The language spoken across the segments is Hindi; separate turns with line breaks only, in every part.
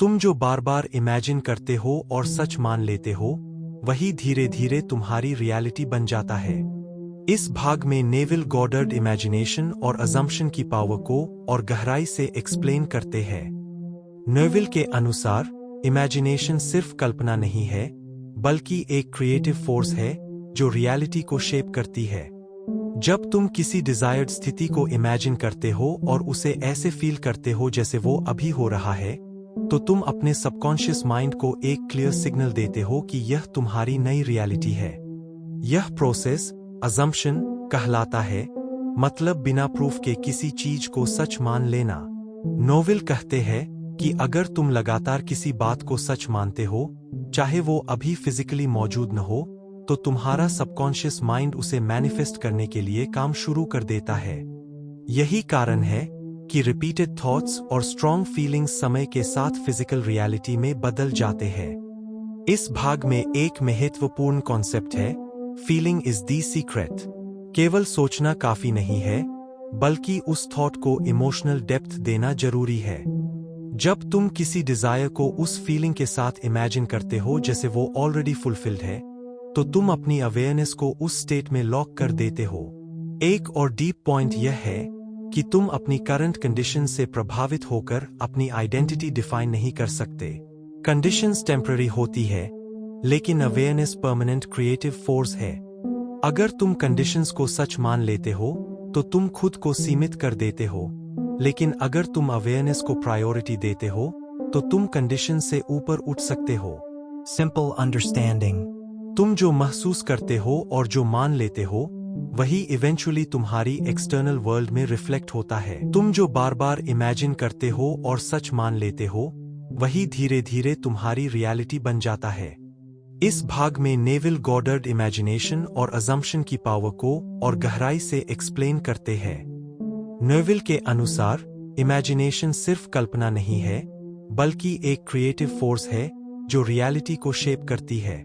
तुम जो बार बार इमेजिन करते हो और सच मान लेते हो, वही धीरे धीरे तुम्हारी रियलिटी बन जाता है। इस भाग में नेविल गॉडर्ड इमेजिनेशन और अजम्पशन की पावर को और गहराई से एक्सप्लेन करते हैं। नेविल के अनुसार इमेजिनेशन सिर्फ कल्पना नहीं है, बल्कि एक क्रिएटिव फोर्स है जो रियलिटी को शेप करती है। जब तुम किसी डिजायर्ड स्थिति को इमेजिन करते हो और उसे ऐसे फील करते हो जैसे वो अभी हो रहा है, तो तुम अपने सबकॉन्शियस माइंड को एक क्लियर सिग्नल देते हो कि यह तुम्हारी नई रियलिटी है। यह प्रोसेस अजम्पशन कहलाता है, मतलब बिना प्रूफ के किसी चीज को सच मान लेना। नोवेल कहते हैं कि अगर तुम लगातार किसी बात को सच मानते हो, चाहे वो अभी फिजिकली मौजूद न हो, तो तुम्हारा सबकॉन्शियस माइंड उसे मैनिफेस्ट करने के लिए काम शुरू कर देता है। यही कारण है कि रिपीटेड थॉट्स और स्ट्रॉन्ग फीलिंग्स समय के साथ फिजिकल रियलिटी में बदल जाते हैं। इस भाग में एक महत्वपूर्ण कॉन्सेप्ट है, फीलिंग इज द सीक्रेट। केवल सोचना काफी नहीं है, बल्कि उस थॉट को इमोशनल डेप्थ देना जरूरी है। जब तुम किसी डिजायर को उस फीलिंग के साथ इमेजिन करते हो जैसे वो ऑलरेडी फुलफिल्ड है, तो तुम अपनी अवेयरनेस को उस स्टेट में लॉक कर देते हो। एक और डीप पॉइंट यह है कि तुम अपनी करंट कंडीशन से प्रभावित होकर अपनी आइडेंटिटी डिफाइन नहीं कर सकते। कंडीशंस टेम्पररी होती है, लेकिन अवेयरनेस परमानेंट क्रिएटिव फोर्स है। अगर तुम कंडीशंस को सच मान लेते हो, तो तुम खुद को सीमित कर देते हो, लेकिन अगर तुम अवेयरनेस को प्रायोरिटी देते हो, तो तुम कंडीशन से ऊपर उठ सकते हो। Simple understanding. तुम जो महसूस करते हो और जो मान लेते हो, वही इवेंचुअली तुम्हारी एक्सटर्नल वर्ल्ड में रिफ्लेक्ट होता है। तुम जो बार बार इमेजिन करते हो और सच मान लेते हो, वही धीरे धीरे तुम्हारी रियलिटी बन जाता है। इस भाग में नेविल गॉडर्ड इमेजिनेशन और अजम्पशन की पावर को और गहराई से एक्सप्लेन करते हैं। नेविल के अनुसार इमेजिनेशन सिर्फ कल्पना नहीं है, बल्कि एक क्रिएटिव फोर्स है जो रियलिटी को शेप करती है।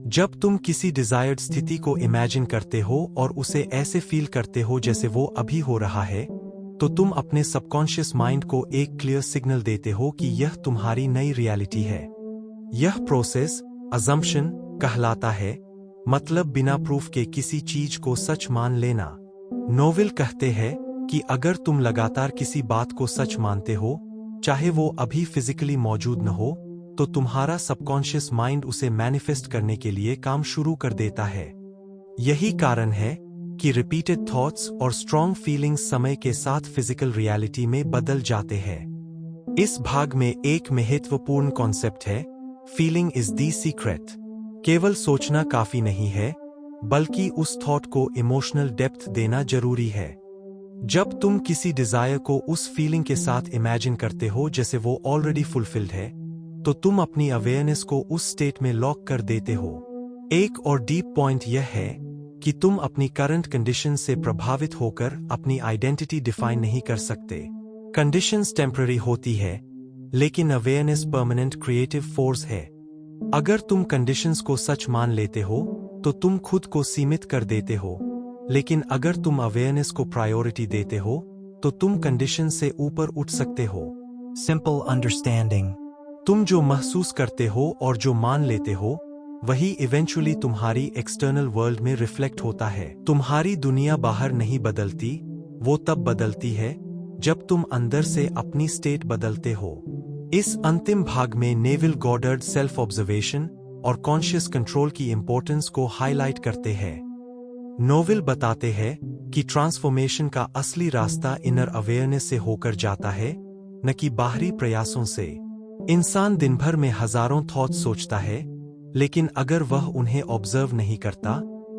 जब तुम किसी डिजायर्ड स्थिति को इमेजिन करते हो और उसे ऐसे फील करते हो जैसे वो अभी हो रहा है, तो तुम अपने सबकॉन्शियस माइंड को एक क्लियर सिग्नल देते हो कि यह तुम्हारी नई रियलिटी है। यह प्रोसेस अजम्पशन कहलाता है, मतलब बिना प्रूफ के किसी चीज को सच मान लेना। नोवेल कहते हैं कि अगर तुम लगातार किसी बात को सच मानते हो, चाहे वो अभी फिजिकली मौजूद न हो, तो तुम्हारा सबकॉन्शियस माइंड उसे मैनिफेस्ट करने के लिए काम शुरू कर देता है। यही कारण है कि रिपीटेड थॉट्स और स्ट्रॉन्ग फीलिंग्स समय के साथ फिजिकल रियलिटी में बदल जाते हैं। इस भाग में एक महत्वपूर्ण कॉन्सेप्ट है, फीलिंग इज द सीक्रेट। केवल सोचना काफी नहीं है, बल्कि उस थॉट को इमोशनल डेप्थ देना जरूरी है। जब तुम किसी डिजायर को उस फीलिंग के साथ इमेजिन करते हो जैसे वो ऑलरेडी फुलफिल्ड है, तो तुम अपनी अवेयरनेस को उस स्टेट में लॉक कर देते हो। एक और डीप पॉइंट यह है कि तुम अपनी करंट कंडीशन से प्रभावित होकर अपनी आइडेंटिटी डिफाइन नहीं कर सकते। कंडीशंस टेम्पररी होती है, लेकिन अवेयरनेस परमानेंट क्रिएटिव फोर्स है। अगर तुम कंडीशंस को सच मान लेते हो, तो तुम खुद को सीमित कर देते हो, लेकिन अगर तुम अवेयरनेस को प्रायोरिटी देते हो, तो तुम कंडीशन से ऊपर उठ सकते हो। Simple understanding. तुम जो महसूस करते हो और जो मान लेते हो, वही इवेंचुअली तुम्हारी एक्सटर्नल वर्ल्ड में रिफ्लेक्ट होता है। तुम्हारी दुनिया बाहर नहीं बदलती, वो तब बदलती है जब तुम अंदर से अपनी स्टेट बदलते हो। इस अंतिम भाग में नेविल गॉडर्ड सेल्फ ऑब्जर्वेशन और कॉन्शियस कंट्रोल की इंपॉर्टेंस को हाईलाइट करते हैं। नोवेल बताते हैं कि ट्रांसफॉर्मेशन का असली रास्ता इनर अवेयरनेस से होकर जाता है, न कि बाहरी प्रयासों से। इंसान दिन भर में हजारों थॉट्स सोचता है, लेकिन अगर वह उन्हें ऑब्जर्व नहीं करता,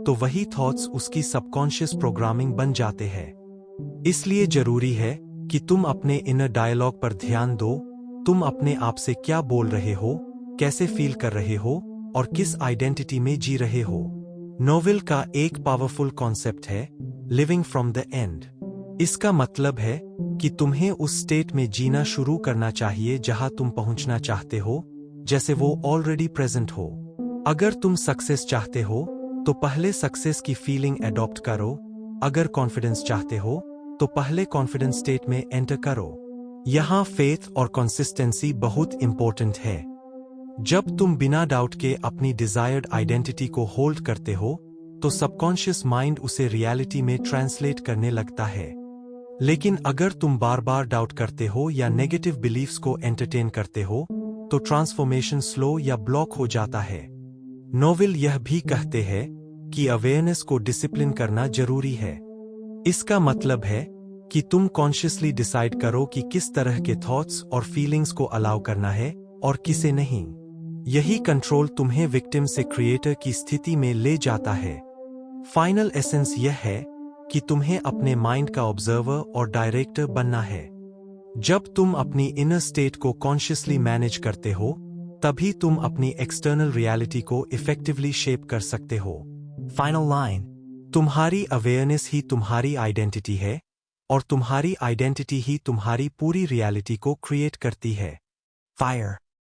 तो वही थॉट्स उसकी सबकॉन्शियस प्रोग्रामिंग बन जाते हैं। इसलिए जरूरी है कि तुम अपने इनर डायलॉग पर ध्यान दो। तुम अपने आप से क्या बोल रहे हो, कैसे फील कर रहे हो और किस आइडेंटिटी में जी रहे हो। नोवेल का एक पावरफुल कॉन्सेप्ट है, लिविंग फ्रॉम द एंड। इसका मतलब है कि तुम्हें उस स्टेट में जीना शुरू करना चाहिए जहां तुम पहुंचना चाहते हो, जैसे वो ऑलरेडी प्रेजेंट हो। अगर तुम सक्सेस चाहते हो, तो पहले सक्सेस की फीलिंग एडॉप्ट करो। अगर कॉन्फिडेंस चाहते हो, तो पहले कॉन्फिडेंस स्टेट में एंटर करो। यहाँ फेथ और कंसिस्टेंसी बहुत इंपॉर्टेंट है। जब तुम बिना डाउट के अपनी डिजायर्ड आइडेंटिटी को होल्ड करते हो तो सबकॉन्शियस माइंड उसे रियलिटी में ट्रांसलेट करने लगता है। लेकिन अगर तुम बार बार डाउट करते हो या नेगेटिव बिलीफ्स को एंटरटेन करते हो तो ट्रांसफॉर्मेशन स्लो या ब्लॉक हो जाता है। नोवेल यह भी कहते हैं कि अवेयरनेस को डिसिप्लिन करना जरूरी है। इसका मतलब है कि तुम कॉन्शियसली डिसाइड करो कि किस तरह के थॉट्स और फीलिंग्स को अलाउ करना है और किसे नहीं। यही कंट्रोल तुम्हें विक्टिम से क्रिएटर की स्थिति में ले जाता है। फाइनल एसेंस यह है कि तुम्हें अपने माइंड का ऑब्जर्वर और डायरेक्टर बनना है। जब तुम अपनी इनर स्टेट को कॉन्शियसली मैनेज करते हो तभी तुम अपनी एक्सटर्नल रियलिटी को इफेक्टिवली शेप कर सकते हो। फाइनल लाइन, तुम्हारी अवेयरनेस ही तुम्हारी आइडेंटिटी है और तुम्हारी आइडेंटिटी ही तुम्हारी पूरी रियलिटी को क्रिएट करती है। फायर।